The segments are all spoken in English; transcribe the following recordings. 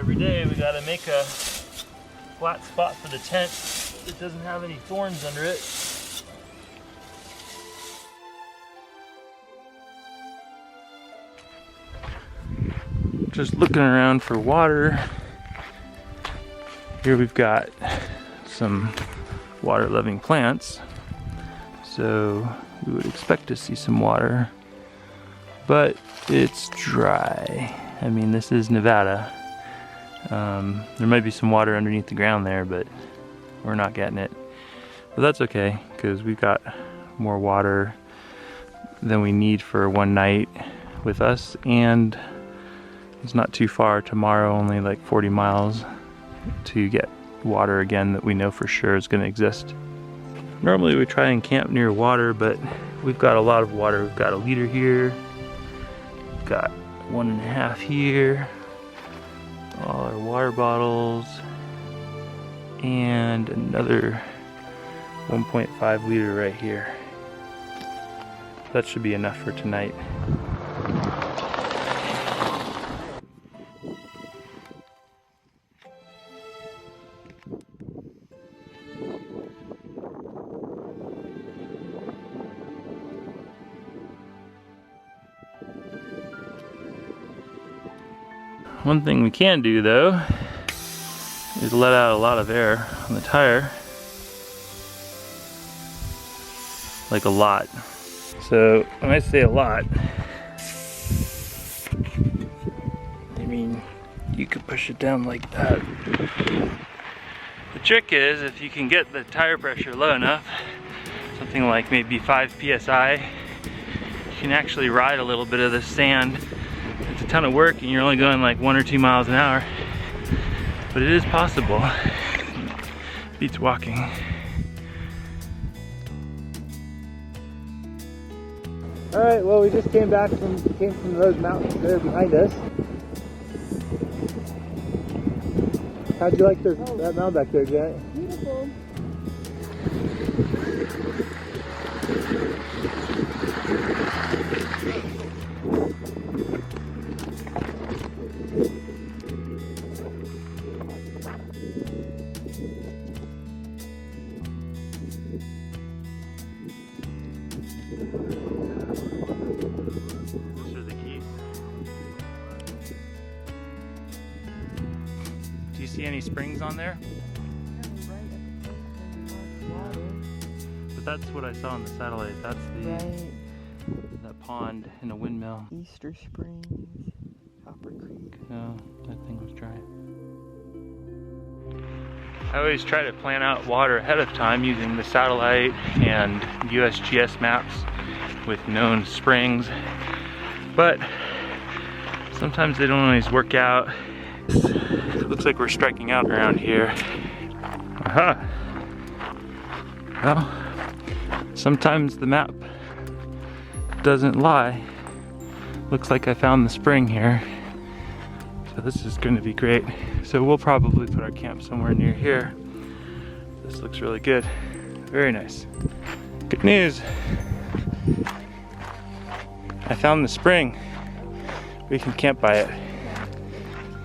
Every day we gotta make a flat spot for the tent that doesn't have any thorns under it. Just looking around for water. Here we've got some water-loving plants, so we would expect to see some water, but it's dry. I mean, this is Nevada. There might be some water underneath the ground there, but we're not getting it. But that's okay, because we've got more water than we need for one night with us, and it's not too far tomorrow, only like 40 miles to get water again that we know for sure is going to exist. Normally we try and camp near water, but we've got a lot of water. We've got a liter here, we've got 1.5 here, all our water bottles, and another 1.5 liter right here. That should be enough for tonight. One thing we can do though is let out a lot of air on the tire. Like a lot. So when I say a lot, I mean you could push it down like that. The trick is if you can get the tire pressure low enough, something like maybe 5 psi, you can actually ride a little bit of the sand. It's a ton of work and you're only going like 1 or 2 miles an hour, but it is possible. Beats walking. All right, well, we just came from those mountains there behind us. How'd you like that mountain back there, Janet? Beautiful. Those are the keys. Do you see any springs on there? But that's what I saw on the satellite. That's the that pond in a windmill. Easter Springs, Copper Creek. No, that thing was dry. I always try to plan out water ahead of time using the satellite and USGS maps with known springs, but sometimes they don't always work out. It looks like we're striking out around here. Aha! Well, sometimes the map doesn't lie. Looks like I found the spring here. So this is going to be great. So we'll probably put our camp somewhere near here. This looks really good. Very nice. Good news. I found the spring. We can camp by it.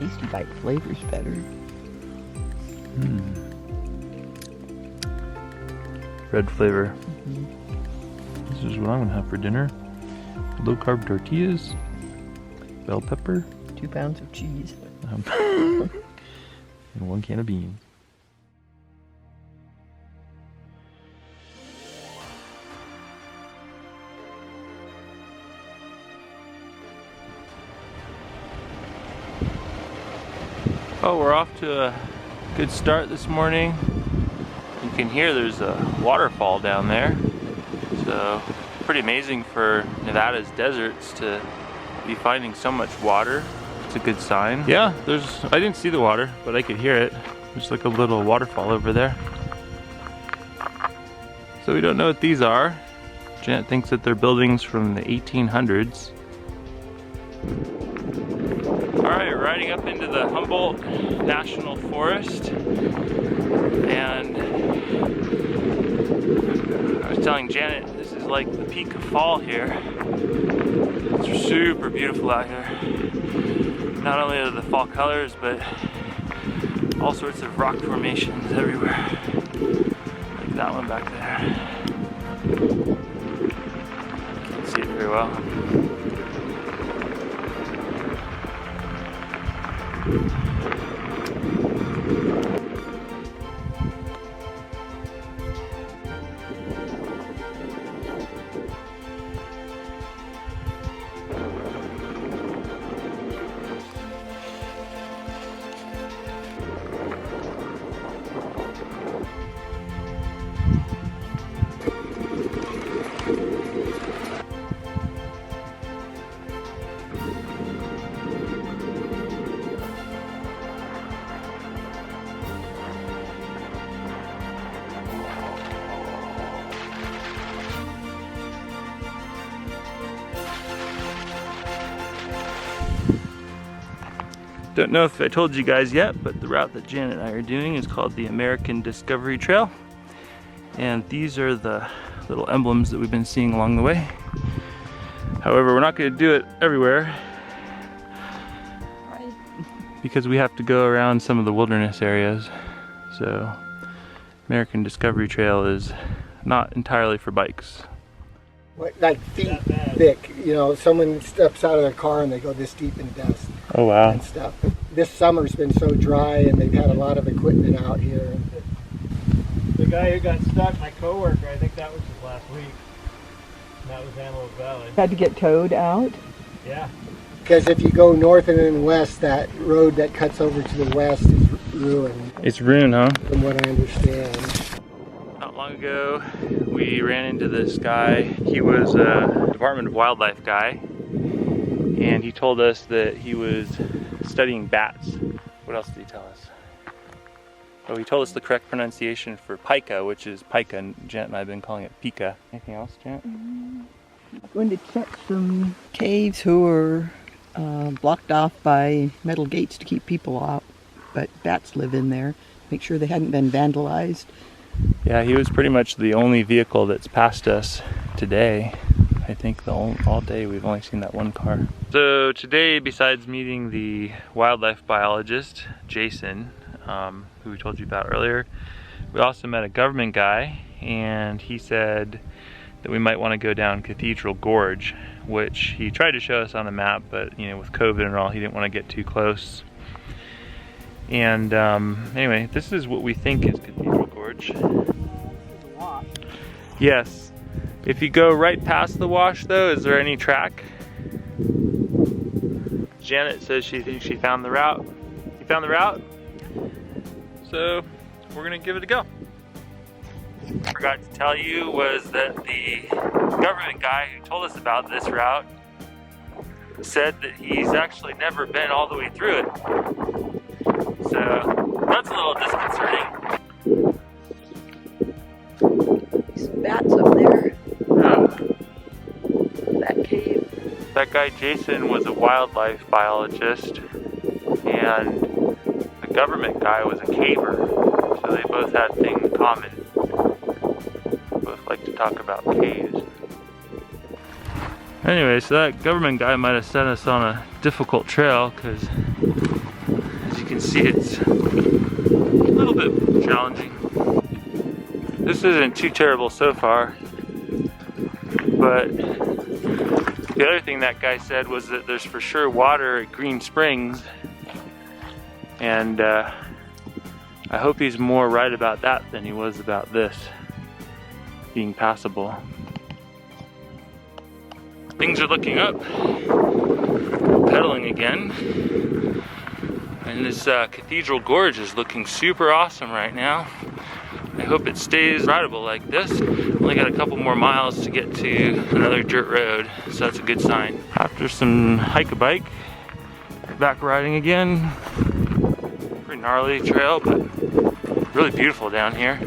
Easy bite flavor's better. Red flavor. This is what I'm gonna have for dinner. Low carb tortillas, bell pepper, 2 pounds of cheese, and 1 can of beans. Oh, we're off to a good start this morning. You can hear there's a waterfall down there. So, pretty amazing for Nevada's deserts to be finding so much water. It's a good sign. Yeah, I didn't see the water, but I could hear it. There's like a little waterfall over there. So we don't know what these are. Janet thinks that they're buildings from the 1800s. Alright, riding up into the Humboldt National Forest, and I was telling Janet this is like the peak of fall here. It's super beautiful out here. not only are the fall colors, but all sorts of rock formations everywhere. Like that one back there. Can't see it very well. Don't know if I told you guys yet, but the route that Janet and I are doing is called the American Discovery Trail. And these are the little emblems that we've been seeing along the way. However, we're not going to do it everywhere because we have to go around some of the wilderness areas. So, American Discovery Trail is not entirely for bikes. Like feet thick, you know, someone steps out of their car and they go this deep in dust. Oh wow. And stuff. This summer's been so dry and they've had a lot of equipment out here. The guy who got stuck, my coworker, I think that was his last week. And that was Antelope Valley. Had to get towed out? Yeah. Because if you go north and then west, that road that cuts over to the west is ruined. It's ruined, huh? From what I understand. Not long ago, we ran into this guy. He was a Department of Wildlife guy, and he told us that he was studying bats. What else did he tell us? Oh, he told us the correct pronunciation for pika, which is pika, and Janet and I have been calling it pika. Anything else, Janet? Going to check some caves who are blocked off by metal gates to keep people out, but bats live in there. Make sure they hadn't been vandalized. Yeah, he was pretty much the only vehicle that's passed us today. I think all day we've only seen that one car. So today, besides meeting the wildlife biologist, Jason, who we told you about earlier, we also met a government guy, and he said that we might want to go down Cathedral Gorge, which he tried to show us on a map, but you know, with COVID and all, he didn't want to get too close. And anyway, this is what we think is Cathedral Gorge. Yes. If you go right past the wash though, is there any track? Janet says she thinks she found the route. You found the route? So we're gonna give it a go. Forgot to tell you was that the government guy who told us about this route said that he's actually never been all the way through it. So that's a little disconcerting. Some bats up there. That cave. That guy Jason was a wildlife biologist, and the government guy was a caver. So they both had things in common. Both like to talk about caves. Anyway, so that government guy might have sent us on a difficult trail because, as you can see, it's a little bit challenging. This isn't too terrible so far, but the other thing that guy said was that there's for sure water at Green Springs, and I hope he's more right about that than he was about this being passable. Things are looking up. Pedaling again. And this Cathedral Gorge is looking super awesome right now. I hope it stays rideable like this. Only got a couple more miles to get to another dirt road, so that's a good sign. After some hike-a-bike, back riding again. Pretty gnarly trail, but really beautiful down here.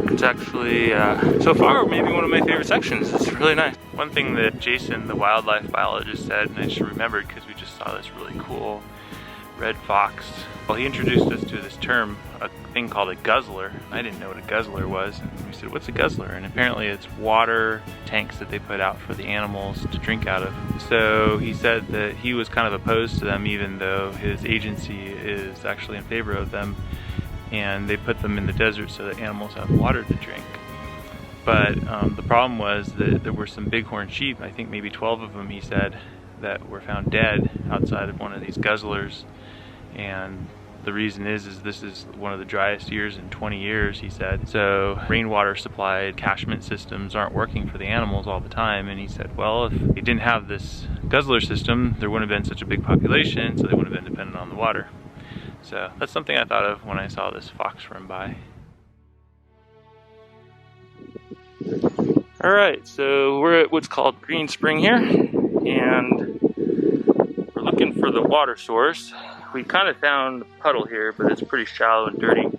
It's actually, so far, maybe one of my favorite sections. It's really nice. One thing that Jason, the wildlife biologist, said, and I just remembered because we just saw this really cool red fox. Well, he introduced us to this term, a thing called a guzzler. I didn't know what a guzzler was. And we said, what's a guzzler? And apparently it's water tanks that they put out for the animals to drink out of. So he said that he was kind of opposed to them, even though his agency is actually in favor of them. And they put them in the desert so that animals have water to drink. But the problem was that there were some bighorn sheep, I think maybe 12 of them, he said, that were found dead outside of one of these guzzlers. And the reason is this is one of the driest years in 20 years, he said. So rainwater supplied catchment systems aren't working for the animals all the time. And he said, well, if they didn't have this guzzler system, there wouldn't have been such a big population, so they wouldn't have been dependent on the water. So that's something I thought of when I saw this fox run by. Alright, so we're at what's called Green Spring here, and we're looking for the water source. We kind of found a puddle here, but it's pretty shallow and dirty.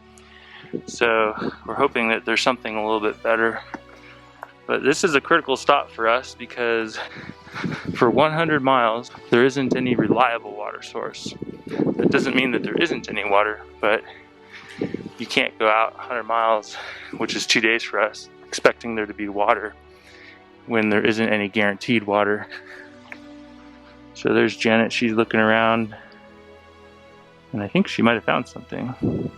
So we're hoping that there's something a little bit better. But this is a critical stop for us because for 100 miles, there isn't any reliable water source. That doesn't mean that there isn't any water, but you can't go out 100 miles, which is 2 days for us, expecting there to be water when there isn't any guaranteed water. So there's Janet, she's looking around, and I think she might have found something.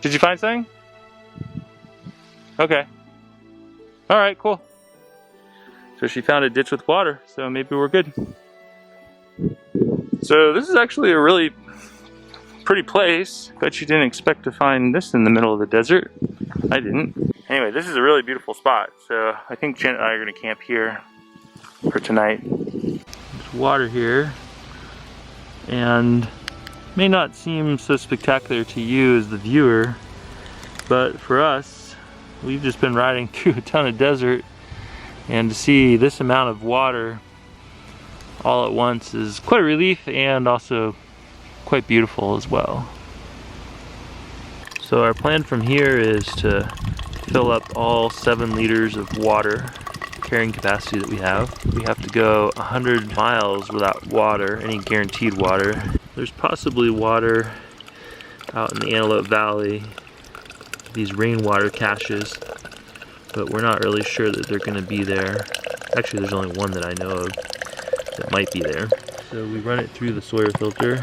Did you find something? Okay. Alright, cool. So she found a ditch with water, so maybe we're good. So this is actually a really pretty place. Bet you didn't expect to find this in the middle of the desert. I didn't. Anyway, this is a really beautiful spot, so I think Janet and I are going to camp here for tonight. There's water here, and may not seem so spectacular to you as the viewer, but for us, we've just been riding through a ton of desert, and to see this amount of water all at once is quite a relief and also quite beautiful as well. So our plan from here is to fill up all 7 liters of water carrying capacity that we have. We have to go 100 miles without water, any guaranteed water. There's possibly water out in the Antelope Valley, these rainwater caches, but we're not really sure that they're going to be there. Actually, there's only one that I know of that might be there. So we run it through the Sawyer filter,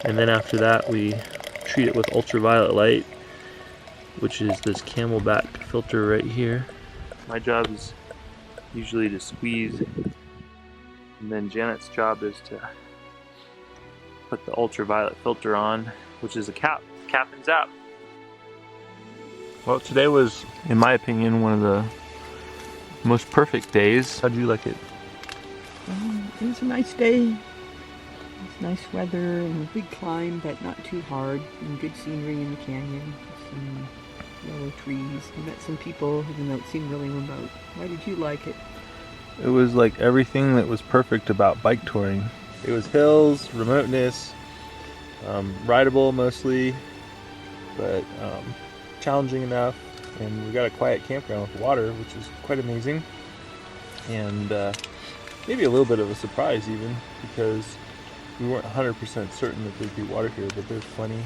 and then after that we treat it with ultraviolet light, which is this Camelback filter right here. My job is usually to squeeze, and then Janet's job is to put the ultraviolet filter on, which is a cap and zap. Well, today was, in my opinion, one of the most perfect days. How'd you like it? It was a nice day. It's nice weather and a big climb, but not too hard. And good scenery in the canyon. Some yellow trees. We met some people, even though it seemed really remote. Why did you like it? It was like everything that was perfect about bike touring. It was hills, remoteness, rideable mostly, but challenging enough. And we got a quiet campground with water, which is quite amazing. And maybe a little bit of a surprise even, because we weren't 100% certain that there'd be water here, but there's plenty.